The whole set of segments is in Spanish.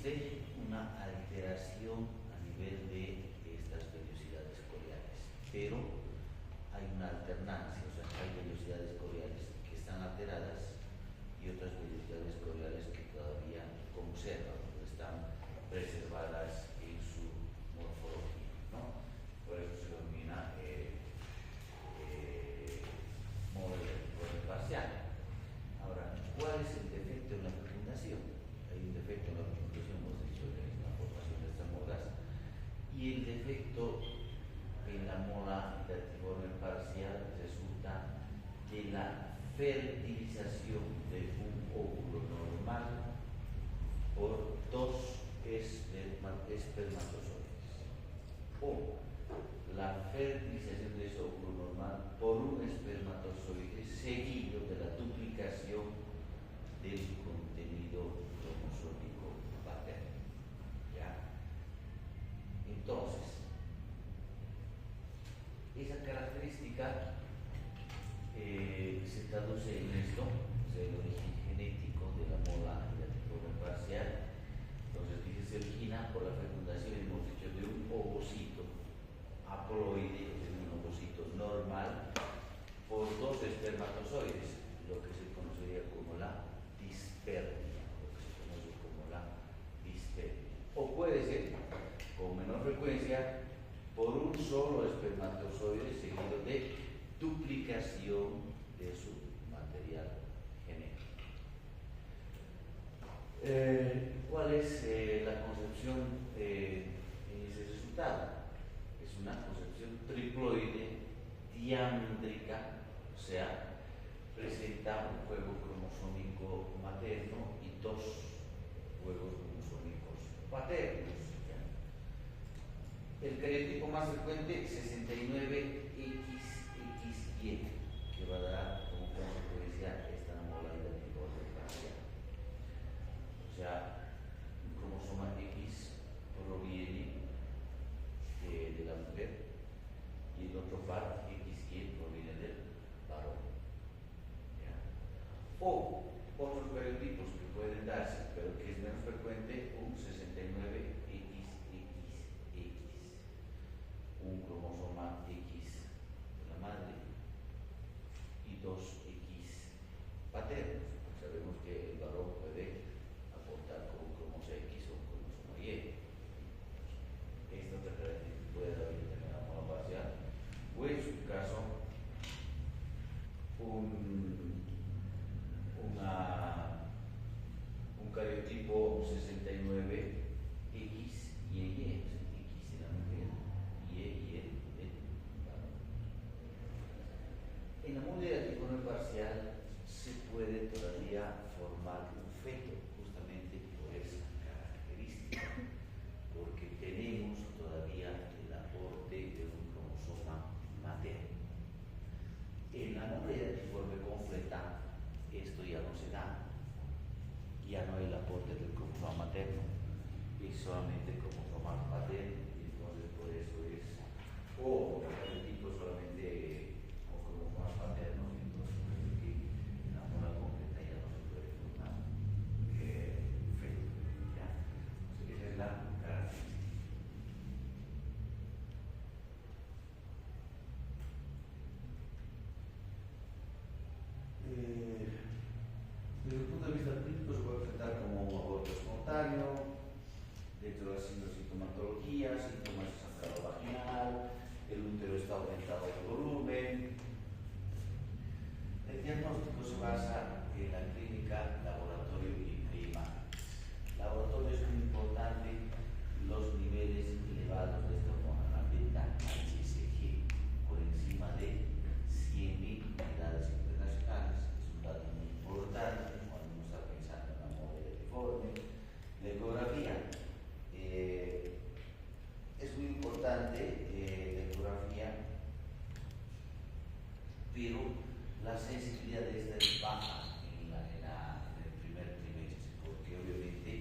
existe una alteración a nivel de estas velocidades coriales, pero hay una alternancia, o sea, hay velocidades coriales que están alteradas y otras velocidades coriales que todavía conservan, están preservadas en su morfología, ¿no? Por eso se denomina modelo de tipo parcial. Ahora, ¿cuál es el defecto en la fecundación? Hay un defecto en la fecundación, hemos dicho, en la formación de estas molas, y el defecto en la mola datiforme parcial resulta que la fertilización de un óvulo normal por dos espermatozoides, o la fertilización de ese óvulo normal por un espermatozoide seguido de la duplicación del contenido cromosómico paterno. ¿Ya? Entonces, esa característica se traduce en esto, o sea, el origen genético de la mola datiforme parcial. Entonces, dice, se origina por la fecundación, hemos dicho, de un ovocito haploide, de un ovocito normal, por dos espermatozoides, lo que se conocería como la dispermia, o puede ser, con menor frecuencia, por un solo espermatozoide seguido de duplicación de su material genético. ¿Cuál es la concepción en ese resultado? Es una concepción triploide diandrica, o sea, presenta un juego cromosómico materno y dos juegos cromosómicos paternos. El cariotipo más frecuente, 69XXY, que va a dar como consecuencia esta mola datiforme parcial. O sea, un cromosoma X proviene de la mujer y el otro par XY proviene del varón. ¿Ya? O otros cariotipos que pueden darse, pero que es menos frecuente, un 69XXX, un cromosoma X de la madre y dos X paternos. Sabemos que el varón puede aportar con un cromosoma X o un cromosoma Y. Esta otra característica puede dar también la mola parcial, o en su caso un cariotipo 69X y X en la mujer y el varón. En la mola datiforme parcial se puede todavía formar un feto, justamente por esa característica, porque tenemos todavía el aporte de un cromosoma materno. En la mola datiforme completa esto ya no se da, ya no hay el aporte del cromosoma materno, es solamente cromosoma paterno, y entonces por eso es o el tipo solamente o cromosomas paternos, y entonces por eso que en la mola completa ya no se puede formar feto. ¿Ya? Entonces esa es la característica. Desde el punto de vista clínico se puede presentar como un aborto espontáneo, dentro de la sintomatología, síntomas de sangrado vaginal, el útero está aumentado de volumen. El diagnóstico se basa en la clínica, laboratorio y primaria. Laboratorio es muy importante, los niveles elevados de esta hormona, la beta-HCG, por encima de 100.000 unidades internacionales. Es un dato muy importante cuando uno está pensando en la mola datiforme. La ecografía es muy importante, la ecografía, pero la sensibilidad de esta es baja en el primer trimestre, porque obviamente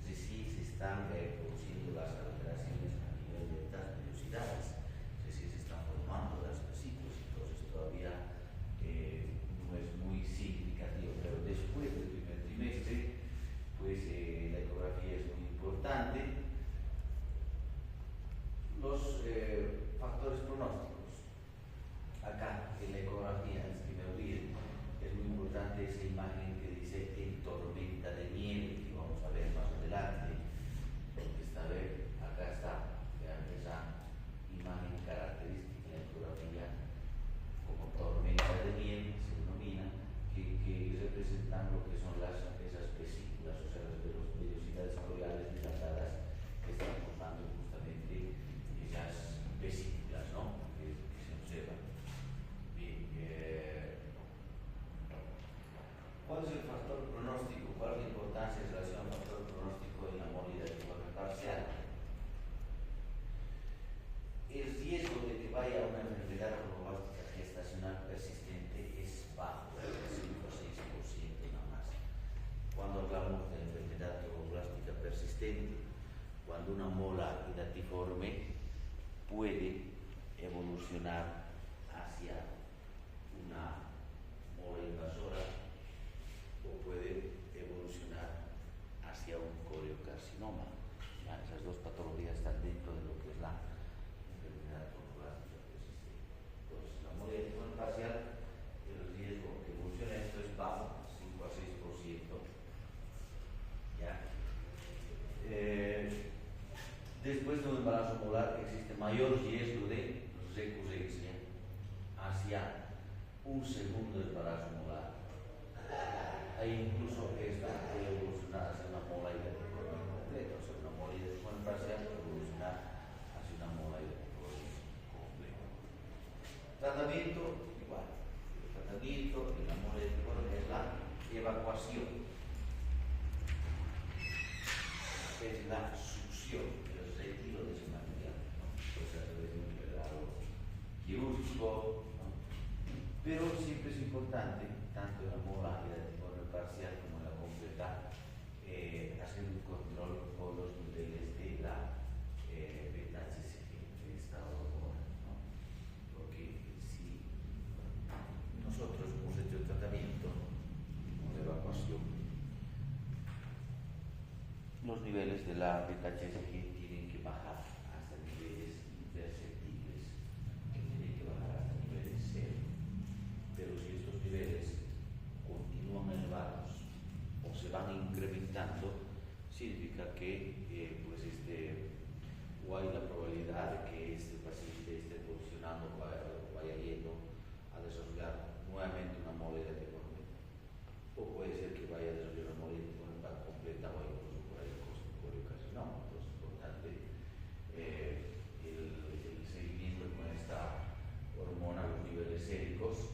recién se están produciendo las alteraciones a nivel de estas velocidades, recién se están formando las vesículas, entonces todavía no es muy significativo, pero después del primer trimestre, pues la ecografía es muy importante. una mola hidatiforme puede evolucionar hacia una mola invasora o puede evolucionar hacia un coriocarcinoma. Ya, esas dos patologías están dentro de lo que es la enfermedad troncular persistente. Entonces, la mola hidatiforme parcial, el riesgo que evolucione esto es bajo, 5 a 6%. ¿Ya? Después de un embarazo molar existe mayor riesgo de recurrencia hacia un segundo embarazo molar. Ahí incluso esta puede evolucionar hacia una mola hidatiforme completa, o sea, una mola hidatiforme parcial puede evolucionar hacia una mola hidatiforme completa. Tratamiento, igual. El tratamiento de la mola hidatiforme es la evacuación, es la succión, el retiro de ese material, ¿no? Pues a través de un nivelado quirúrgico, ¿no? Pero siempre es importante, tanto en la mola hidatiforme parcial como en la completa, hacer un control por los niveles de la beta-HCG, de esta hormona, ¿no? Porque si nosotros hemos hecho el tratamiento de evacuación, los niveles de la beta-HCG tienen que bajar hasta niveles imperceptibles, que tienen que bajar hasta niveles cero. Pero si estos niveles continúan elevados o se van incrementando, significa que o hay la probabilidad de que este paciente esté evolucionando o vaya yendo a desarrollar nuevamente una mola hidatiforme, o puede ser que vaya a desarrollar una mola hidatiforme completa o incluso por ahí coriocarcinoma. Entonces es importante el seguimiento con esta hormona, los niveles séricos,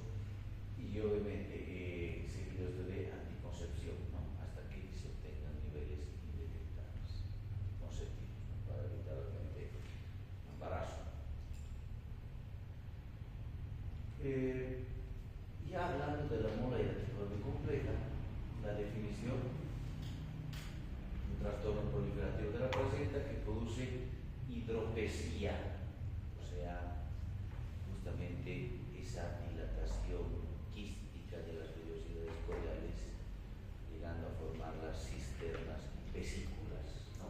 y obviamente seguidos de anticoncepción, ¿no? Hasta que se obtengan niveles indetectables anticonceptivos, ¿no? Para evitar obviamente embarazo. Ya hablando de la mola hidatiforme completa, la definición: un trastorno proliferativo de la placenta que produce hidropesía, o sea, justamente esa dilatación quística de las vellosidades coreales, llegando a formar las cisternas y vesículas, ¿no?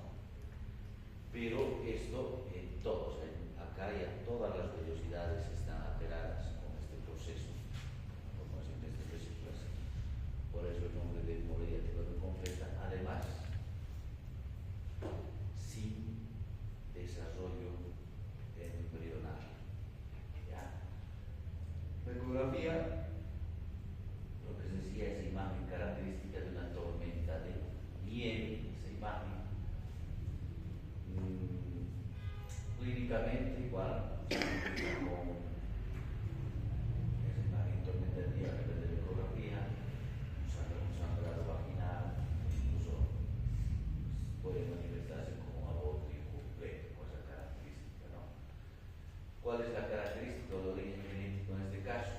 Pero esto en todos, acá ya todas las vellosidades están alteradas con este proceso, la formación de estas vesículas. Por eso el nombre de mola hidatiforme completa. Además, sin desarrollo embrional. ¿Ya? La ecografía, lo que se decía, esa imagen característica de una tormenta de nieve, esa imagen. Clínicamente igual, con esa imagen tormenta de nieve a través de la ecografía, un sangrado vaginal, incluso puede manifestarse como un aborto incompleto con esa característica, ¿no? ¿Cuál es la característica o el origen genético en este caso?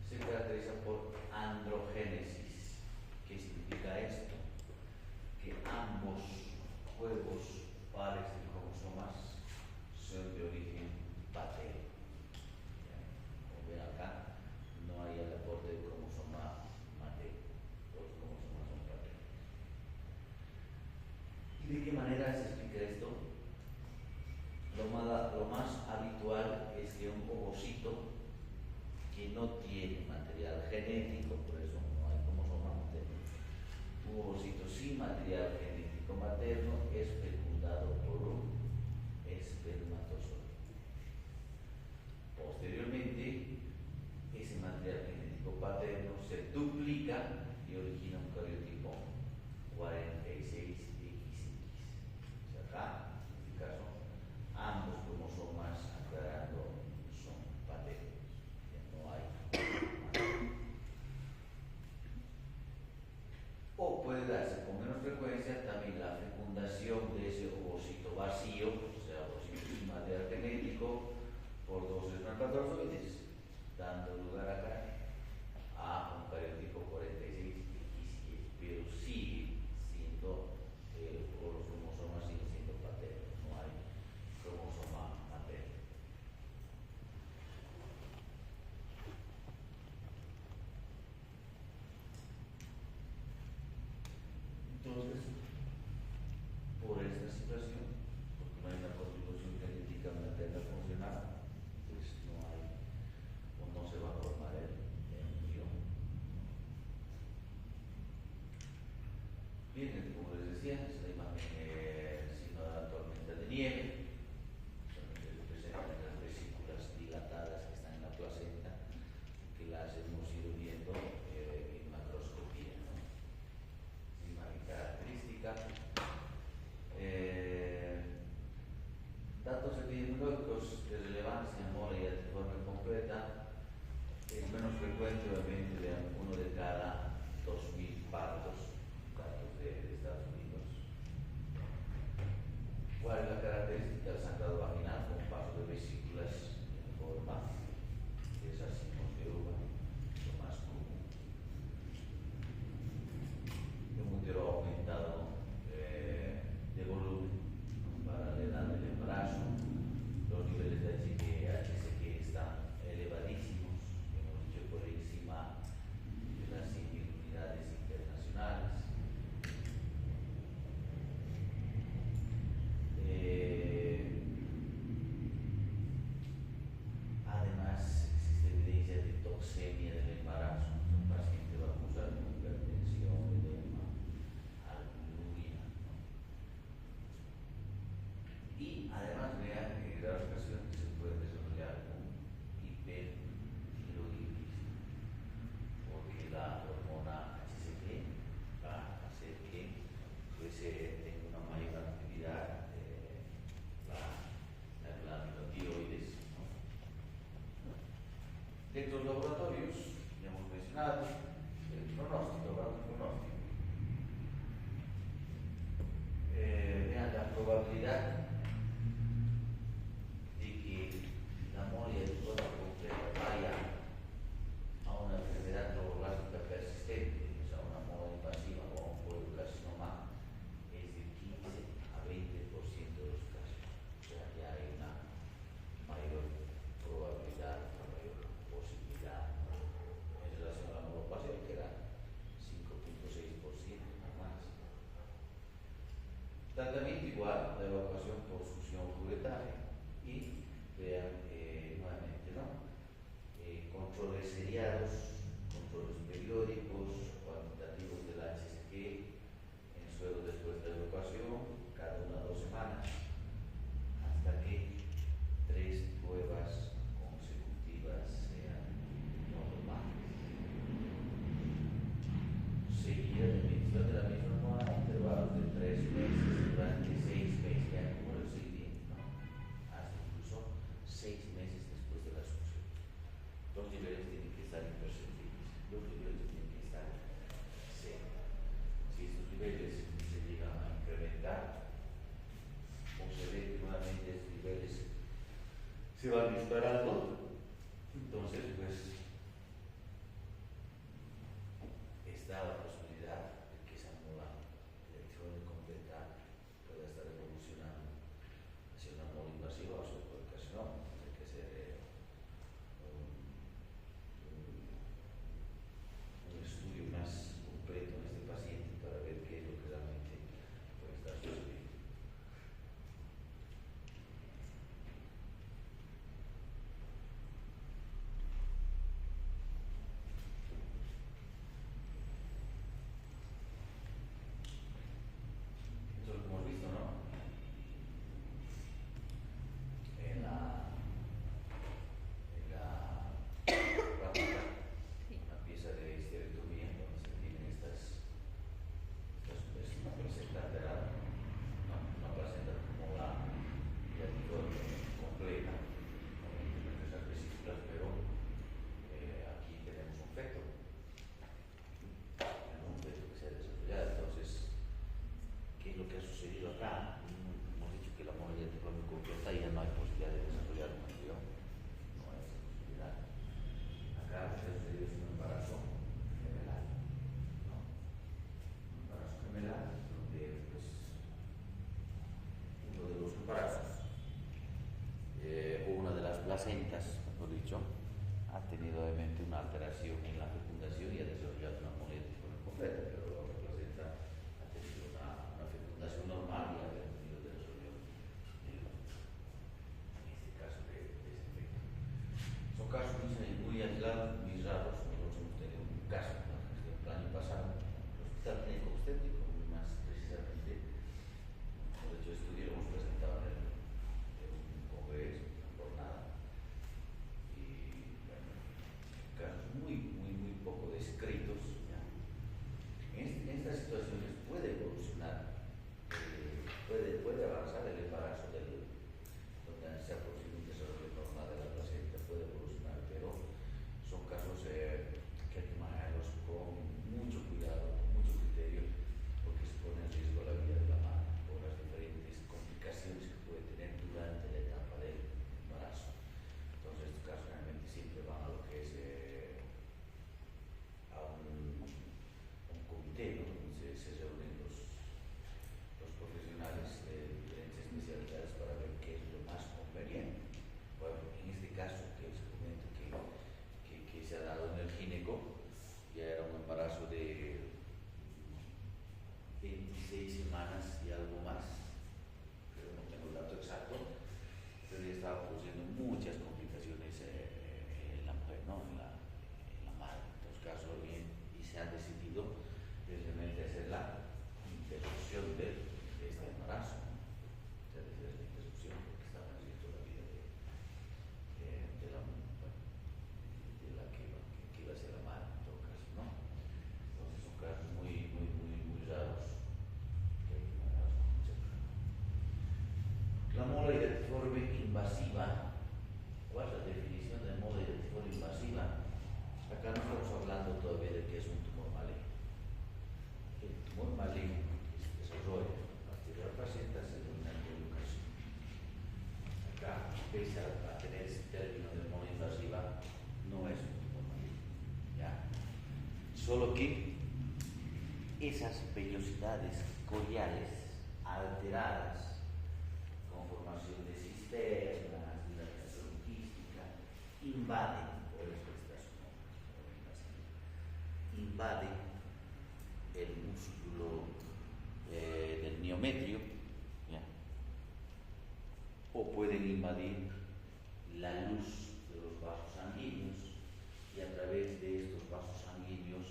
Se caracteriza por androgénesis. ¿Qué significa esto? Que ambos juegos pares de cromosomas son de origen paterno. Como ven acá, no hay el aporte de cromosoma materno, los cromosomas son paternos. ¿Y de qué manera se explica esto? Lo más habitual es que un ovocito que no tiene material genético, por eso no hay cromosoma materno, un ovocito sin material genético materno es fecundado por un espermatozoide. Posteriormente, ese material genético paterno se duplica y origina un cariotipo 46XX. O sea, acá, en este caso, ambos cromosomas aclarando son paternos. Ya no hay. O puede darse con menos frecuencia también la fecundación de ese ovocito vacío, o sea, ovocito sin material genético, por dos espermatozoides, dando lugar acá a un cariotipo 46XY, pero sigue siendo, o los cromosomas siguen siendo paternos. Bien, como les decía, es la imagen signo de la tormenta de nieve. Solamente representan las vesículas dilatadas que están en la placenta, que las hemos ido viendo en macroscopía, ¿no? Imagen característica. Datos epidemiológicos de relevancia en mole y altiforme completa. Es menos frecuente, obviamente, de uno de cada 2.000 partos, datos de Estados Unidos. ¿Cuál es la característica del sangrado vaginal? Con paso de vesículas en forma de esas signos de uva, lo más común. Un útero aumentado de volumen para la edad del embarazo. Los niveles de HCG están elevadísimos, hemos dicho por encima de las 100.000 unidades internacionales. Además, existe evidencia de toxemia del embarazo. Un paciente va a acusar con hipertensión, edema, albuminuria, ¿no? Y además vean que en raras ocasiones se puede desarrollar un hipertiroidismo, porque la hormona HCG va a hacer que pues, tenga una mayor actividad la glándula tiroides, ¿no? De estos laboratorios, ya hemos mencionado, el pronóstico, hablando de pronóstico. Vean la probabilidad de que la moria de toda completa vaya a una enfermedad neurológica persistente, o sea, una moria invasiva o un poliocarcinoma, es de 15 a 20% de los casos. O sea, ya hay una mayor probabilidad, una mayor posibilidad en relación a la neuropatia, que era 5.6% nada más. Tratamiento igual, la evacuación por succión uretraria y vean nuevamente, ¿no? Controles seriados, controles periódicos, cuantitativos del HCG en suelo después de la evacuación, cada 1 a 2 semanas, hasta que 3 pruebas consecutivas sean normales. Seguida de medición de la misma hormona, intervalos de 3 meses durante 6 meses. Vean cómo médico, ya era un embarazo de 26 semanas y algo más, pero no tengo el dato exacto, pero ya estaba produciendo muchas complicaciones en la mujer, ¿no? En la madre. En los casos, bien, y se ha decidido realmente hacer la interrupción de este embarazo, ¿no? O sea, desde la interrupción, porque estaba en riesgo la vida de la, bueno, de la que iba a ser la madre, en todo caso, ¿no? Entonces son casos muy raros. La mola hidatiforme invasiva. ¿Cuál es la definición de mola hidatiforme invasiva? Acá no estamos hablando todavía de que es un tumor maligno. El tumor maligno que se desarrolla a partir de la placenta se denomina colocación. Acá, pese a tener ese término de mola invasiva, no es un tumor maligno. ¿Ya? Solo que esas vellosidades coriales alteradas, con formación de cisternas, dilatación quística, invaden, por eso está su nombre, invaden el músculo del miometrio, ¿ya? O pueden invadir la luz de los vasos sanguíneos y a través de estos vasos sanguíneos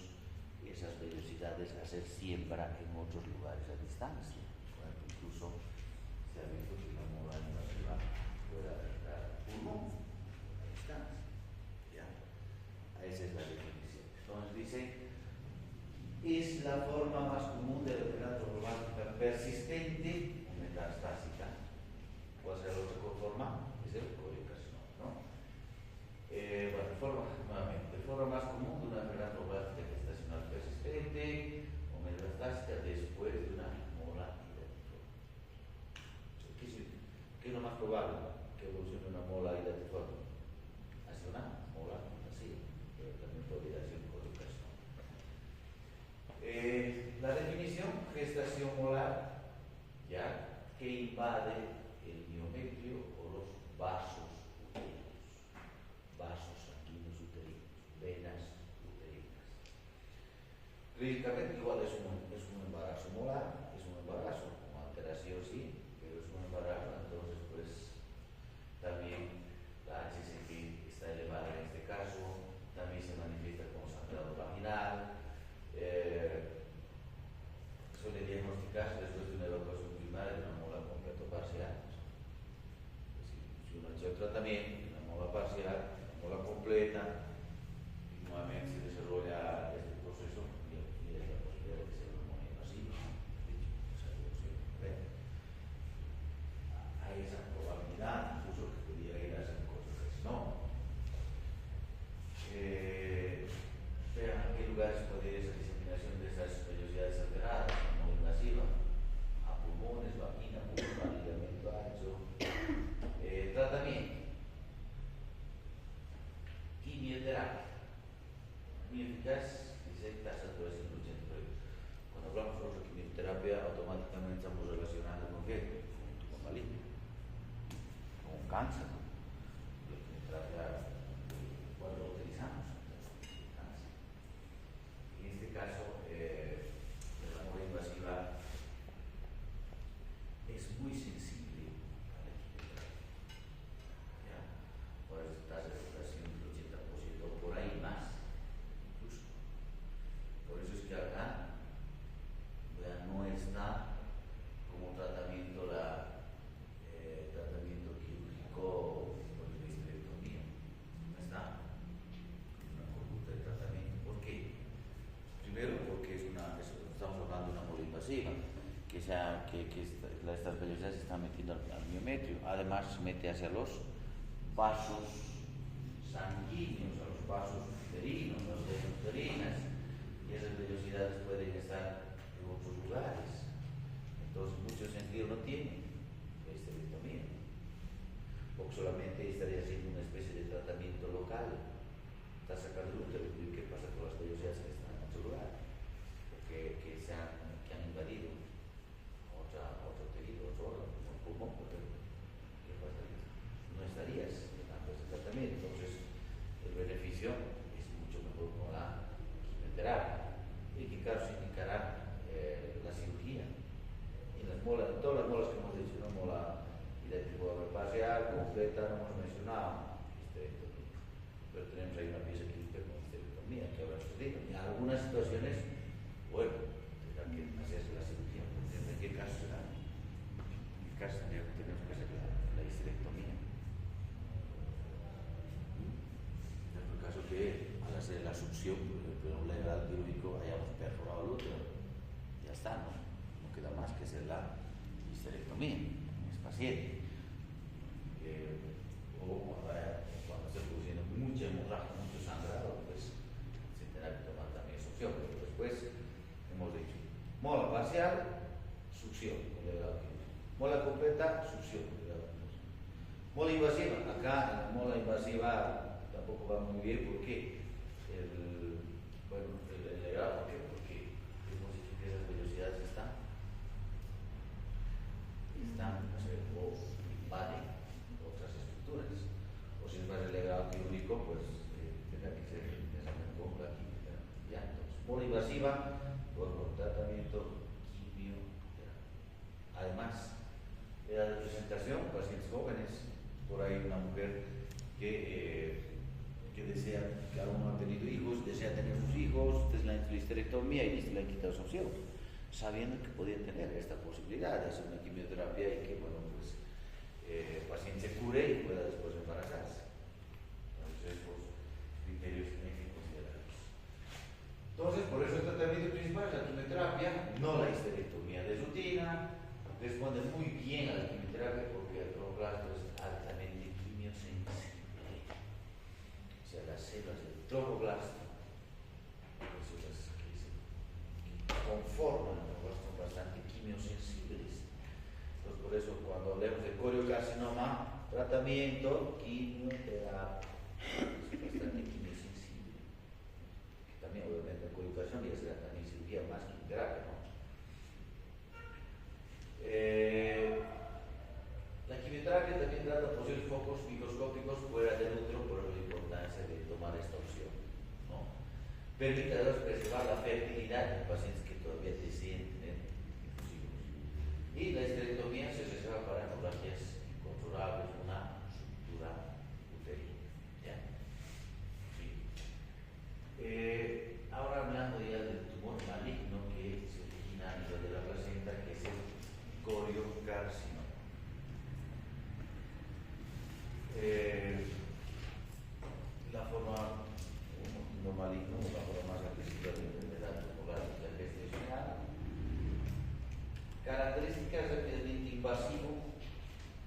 esas vellosidades hacer siembra en otros lugares a distancia. Bueno, incluso se ha visto que la mola invasiva puede afectar pulmón a distancia. ¿Ya? Esa es la definición. Entonces dice, es la forma más común de la enfermedad trombótica persistente o metastásica. ¿Cuál será la otra forma? Es el coliocarcinoma, ¿no? Bueno, nuevamente, forma más común de una enfermedad trombótica gestacional persistente o metastásica después de una mola hidatiforme. ¿Qué es lo más probable que evolucione una mola hidatiforme? Hacia una mola invasiva, pero también podría ser un coliocarcinoma. La definición, gestación molar, ¿ya? Que invade el miometrio o los vasos uterinos, vasos sanguíneos uterinos, venas uterinas. Clínicamente igual es un embarazo molar, es un embarazo con alteración, sí, pero es un embarazo, entonces pues también la HCG está elevada en este caso, también se manifiesta como sangrado vaginal, suele diagnosticarse después de una evacuación primaria de una mola completa o parcial. Es decir, si uno ha hecho el tratamiento, una mola parcial, una mola completa, y nuevamente se desarrolla este proceso, y hay la posibilidad de que sea una mola invasiva, hay esa probabilidad, incluso que pudiera ir a ser coliocarcinoma. Vean a qué lugares puede ir esa diseminación de esas vellosidades alteradas, como invasiva, a pulmones, vagina, vulva, ligamento ancho. Tratamiento: quimioterapia, muy eficaz, dice tasa de duración del 80%. Cuando hablamos sobre quimioterapia, automáticamente estamos relacionando con qué? Con un tumor maligno, con un cáncer. La quimioterapia, ¿cuál lo utilizamos? Cáncer. En este caso, la mola invasiva es muy sensible a la quimioterapia. ¿Ya? Por eso tasa de curación del 80% o por ahí más, incluso. Por eso es que acá, vean, no está como tratamiento tratamiento quirúrgico por el histerectomía. No está una conducta de tratamiento. ¿Por qué? Primero, porque estamos hablando de una mola invasiva, estas vellosidades se están metiendo al miometrio. Además, se mete hacia los vasos sanguíneos, a los vasos uterinos, las venas uterinas, y esas vellosidades pueden estar en otros lugares. Entonces, mucho sentido no tiene la histerectomía, porque solamente estaría haciendo una especie de tratamiento local. Está sacando el útero, y qué pasa con las vellosidades que están en otro lugar, que han invadido otro tejido, otro órgano, como el pulmón, por ejemplo. ¿Qué pasa? No estarías dando ese tratamiento. Entonces, el beneficio quimioterapia y que claro significará la cirugía. Y las molas, todas las molas que hemos dicho, ¿no? Mola idéntico parcial, completa, no hemos mencionado histerectomía. Pero tenemos ahí una pieza química con histerectomía que habrá estudiado. Y en algunas situaciones, bueno, tendrá que hacerse la cirugía. ¿En qué caso será? En qué caso tenemos que hacer la histerectomía. En el caso que al hacer la succión, por ejemplo, en un legrado quirúrgico hayamos perforado el útero, ya está, ¿no? No queda más que hacer la histerectomía en ese paciente. O cuando esté produciendo mucha hemorragia, mucho sangrado, pues se tendrá que tomar también succión. Pero después hemos dicho mola parcial, succión con legrado quirúrgico. Mola completa, succión con legrado quirúrgico. Mola invasiva, acá en la mola invasiva tampoco va muy bien porque el legrado, ¿por qué? Porque hemos dicho que esas velocidades están o invaden otras estructuras. O si es más el legrado quirúrgico, pues tendrá que ser necesariamente con la quimioterapia. Ya, entonces, mola invasiva por tratamiento quimioterapia. Además, edad de presentación, pacientes jóvenes, por ahí una mujer que desea, que aún no ha tenido hijos, desea tener sus hijos, entonces la histerectomía y le han quitado esa opción, sabiendo que podía tener esta posibilidad de hacer una quimioterapia y que, bueno, pues el paciente se cure y pueda después embarazarse. Entonces, esos criterios tienen que considerarlos. Entonces, por eso el tratamiento principal es la quimioterapia, no la histerectomía de rutina. Responde muy bien a la quimioterapia porque el tromblasto es altamente quimiosensible. O sea, las células del tromblasto, las células que conforman el tromblasto son bastante quimiosensibles. Entonces, por eso cuando hablamos de coriocarcinoma, tratamiento, quimioterapia, es bastante quimiosensible. Que también, obviamente, el coriocarcinoma ya será también cirugía más quimioterapia, ¿no? La quimioterapia también trata posibles focos microscópicos fuera del útero, por la importancia de tomar esta opción, ¿no? Permite además preservar la fertilidad en pacientes que todavía deseen tener hijos. Y la histerectomía se reserva para hemorragias incontrolables, una ruptura uterina. ¿Ya? Sí. Ahora hablando ya del tumor maligno que se origina a nivel de la placenta, que es el coriocarcinoma. La forma maligno, la forma más agresiva de enfermedad tumorálgica gestacional. Características rápidamente invasivo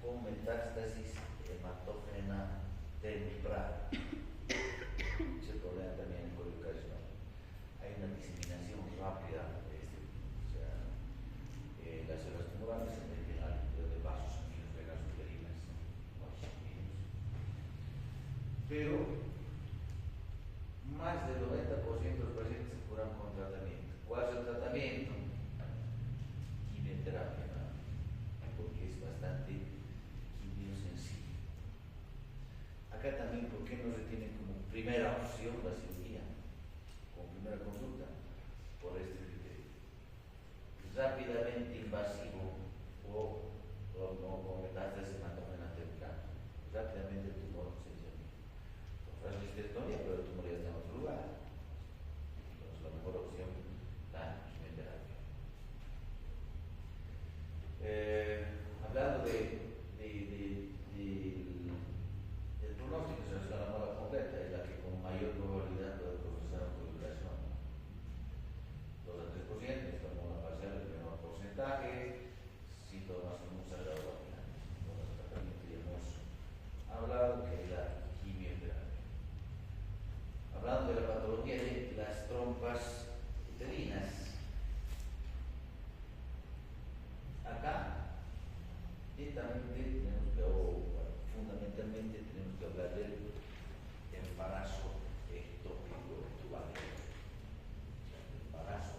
con metástasis hematógena temprana. Se problema también en coriocarcinoma. Hay una diseminación rápida de o sea, las células tumorales se meten al interior de vasos sanguíneos, venas uterinas, vasos sanguíneos. Pero más del 90% de los pacientes se curan con tratamiento. ¿Cuál es el tratamiento? Quimioterapia, ¿no? Porque es bastante quimiosensible. Acá también, ¿por qué no se tiene como primera opción la cirugía? Como primera consulta, por este criterio. Rápidamente invasivo o con metástasis hematógena temprana. Rápidamente el tumor se disemina. Entonces, la histerectomía, pero el tumor ya está en otro lugar. Entonces, la mejor opción, la quimioterapia. Hablando del pronóstico, se nos da la mola completa, es la que con mayor probabilidad puede procesar una coriocarcinoma. 2 a 3%, esta mola parcial es el menor porcentaje, síntomas como un sangrado vaginal. Entonces, el tratamiento ya hemos hablado que es la quimioterapia. Hablando de la patología de las trompas uterinas, acá netamente tenemos que, fundamentalmente tenemos que hablar del embarazo ectópico tubal. Embarazo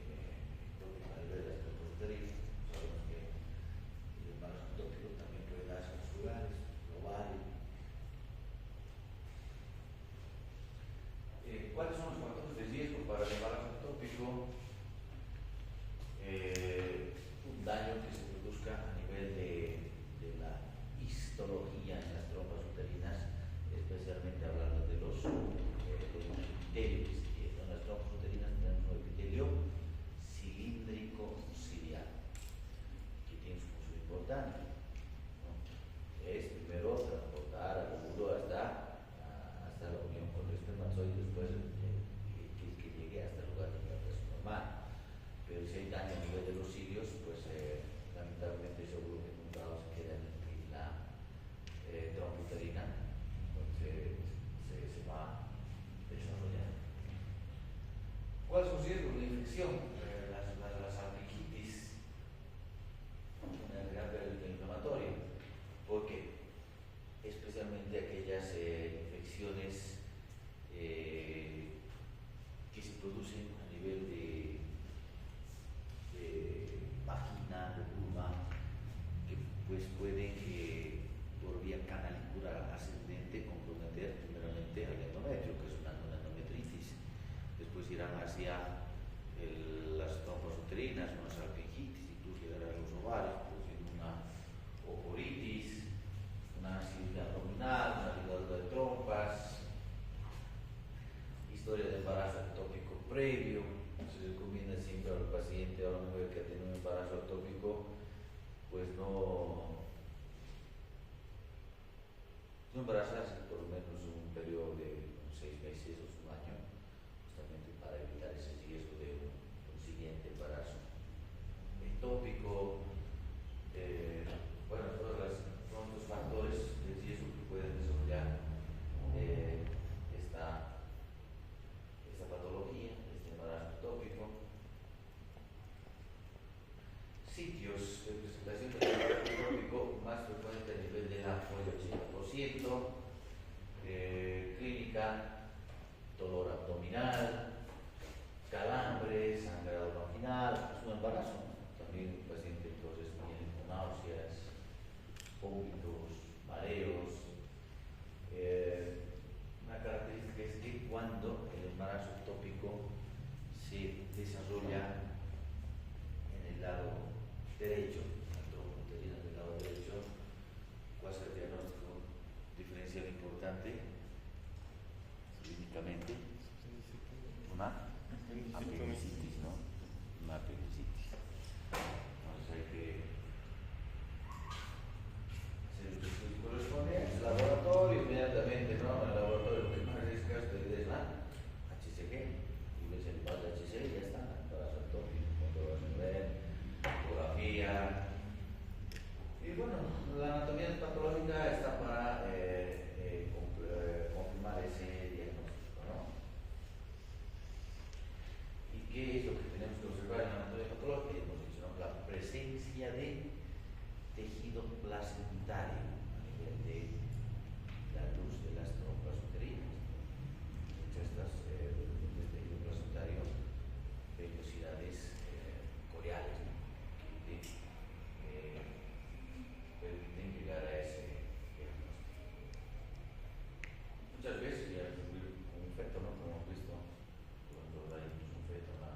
ectópico a nivel de las trompas uterinas. Sabemos que el embarazo ectópico también puede darse en los lugares, ovario. ¿Cuáles son los factores de ¿Cuáles son los riesgos de infección? Las amigdalitis, una terapia inflamatoria. ¿Por qué? Especialmente aquellas infecciones que se producen a nivel de vagina, de vulva, que pues pueden por vía canalicular ascendente comprometer primeramente al endometrio, que es una endometritis. Después irán hacia las trompas uterinas, una salpingitis, incluso llegará a los ovarios, produciendo una ovoritis, una cirugía abdominal, una ligadura de trompas, historia de embarazo ectópico previo. Se recomienda siempre al paciente, a la mujer que ha tenido un embarazo ectópico, pues no embarazarse por lo menos un periodo de 6 meses o un año, justamente para evitar ese riesgo de un siguiente embarazo ectópico. Bueno, todos los factores de riesgo que pueden desarrollar esta patología, este embarazo ectópico. Sitios de presentación del embarazo ectópico más frecuente a nivel del apoyo 80%, clínica, dolor abdominal, calambre, sangrado vaginal, es un embarazo. También el paciente entonces viene con náuseas, vómitos, mareos. Una característica es que cuando el embarazo ectópico se desarrolla en el lado derecho, la trompa uterina del lado derecho, ¿cuál es el diagnóstico diferencial importante? Clínicamente, una apendicitis, ¿no? Una apendicitis. Entonces hay que hacer los estudios correspondientes, laboratorio, inmediatamente, ¿no? En el laboratorio, lo que más riesgo es la HCG, y ves el par de HCG y ya está, embarazo ectópico, control de nivel, ecografía. Y bueno, la anatomía patológica está para confirmar ese diagnóstico, ¿no? ¿Y qué es lo que tenemos que observar en la anatomía patológica? Hemos dicho, ¿no? La presencia de tejido placentario a nivel de la luz de las trompas uterinas. Entre estas del tejido placentario, vellosidades coriales, ¿no? Que permiten llegar a ese diagnóstico. Muchas veces ya ocurrir con un feto, ¿no? Como hemos visto cuando hay un feto en la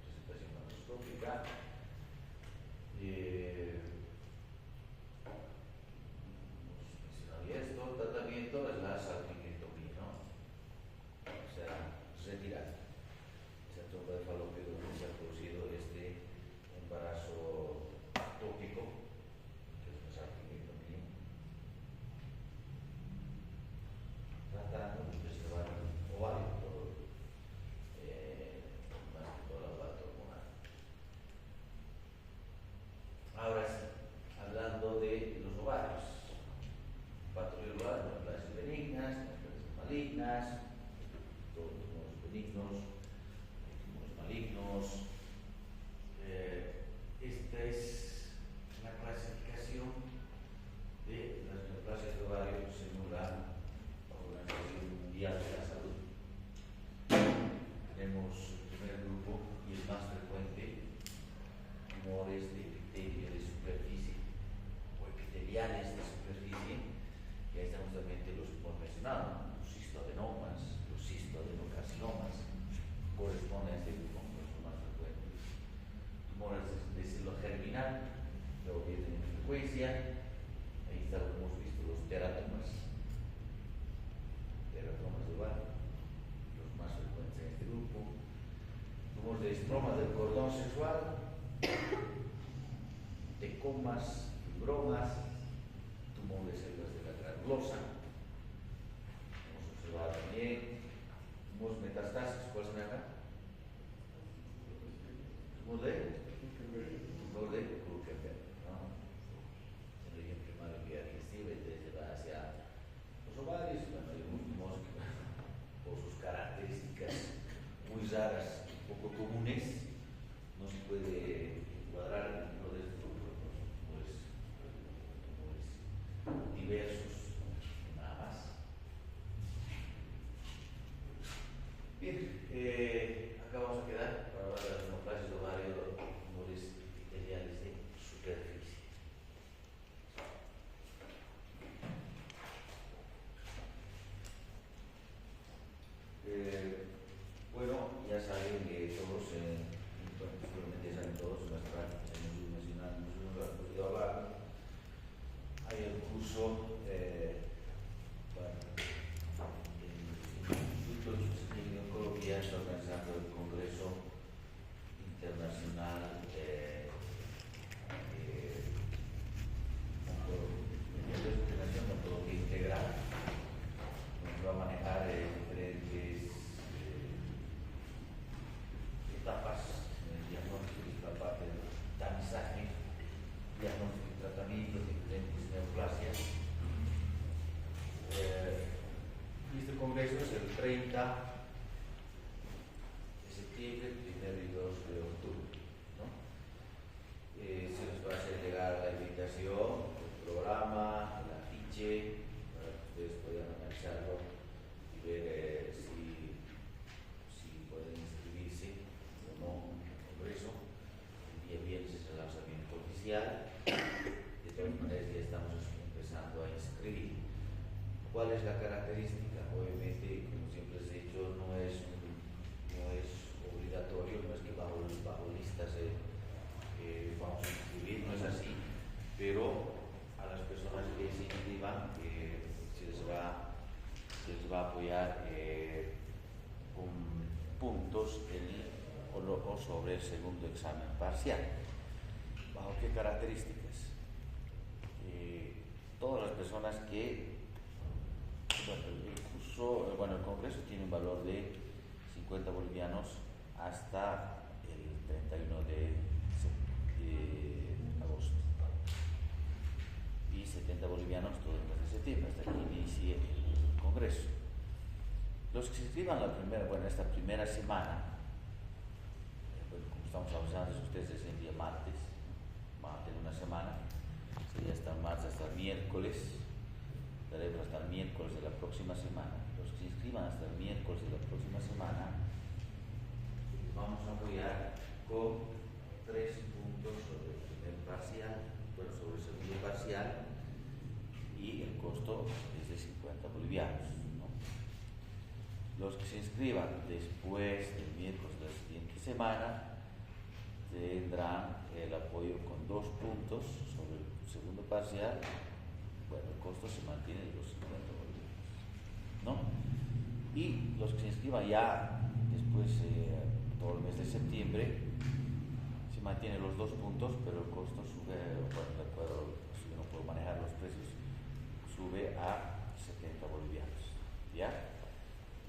presentación macroscópica. Hemos mencionado ya esto, tratamiento es la salpingectomía, ¿no? O sea, retirar esa trompa de falopio donde se ha producido este embarazo ectópico, que es una salpingectomía, tratando de preservar el ovario, todo, más que todo la parte hormonal. Ahora sí, hablando de los ovarios, patologías ovarios, neoplasias benignas, neoplasias malignas, todos los tumores benignos, tumores malignos. Esta es la clasificación de las neoplasias de ovario según la Organización Mundial de la Salud. Tenemos el primer grupo y el más frecuente, tumores de epitelio de superficie o epiteliales de superficie, y ahí están justamente los que hemos mencionado, los cistoadenomas, los cistoadenocarcinomas, corresponden a este grupo, los más frecuentes. Tumores de célula germinal, luego vienen en frecuencia, ahí está lo que hemos visto, los teratomas de ovario, los más frecuentes en este grupo. Tumores de estroma del cordón sexual, tecomas, fibromas, tumor de células de la granulosa. Hemos observado también tumores metastáticos. ¿Cuáles son acá? Tumor de Krukenberg, ¿no? En origen primario vía digestiva, entonces va hacia los ovarios. Bueno, hay algunos tumores que por sus características 30 de septiembre, 1 y 2 de octubre, ¿no? Se les va a hacer llegar la invitación, el programa, el afiche, para que ustedes puedan analizarlo y ver si pueden inscribirse o no en el Congreso. El día viernes es el lanzamiento oficial. De todas maneras, ya estamos empezando a inscribir. ¿Cuál es la característica? Obviamente, como siempre les he dicho, no es obligatorio, no es que bajo listas vamos a inscribir, no es así, pero a las personas que se inscriban se les va a apoyar con puntos o sobre el segundo examen parcial. ¿Bajo qué características? Todas las personas que el Congreso tiene un valor de 50 bolivianos hasta el 31 de agosto y 70 bolivianos todo el mes de septiembre hasta que inicie el Congreso. Los que se inscriban esta primera semana, como estamos avisando ustedes desde el día martes, van a tener una semana, sería hasta el martes, hasta el miércoles. Daremos hasta el miércoles de la próxima semana. Los que se inscriban hasta el miércoles de la próxima semana, vamos a apoyar con 3 puntos sobre el primer parcial, sobre el segundo parcial, y el costo es de 50 bolivianos, ¿no? Los que se inscriban después del miércoles de la siguiente semana tendrán el apoyo con 2 puntos sobre el segundo parcial. El costo se mantiene en los 50 bolivianos, ¿no? Y los que se inscriban ya después, todo el mes de septiembre, se mantienen los 2 puntos, pero el costo sube, si yo no puedo manejar los precios, sube a 70 bolivianos, ¿ya?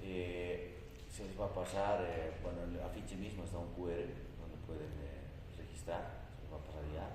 Se les va a pasar, en el afiche mismo está un QR donde pueden registrar, se les va a pasar ya.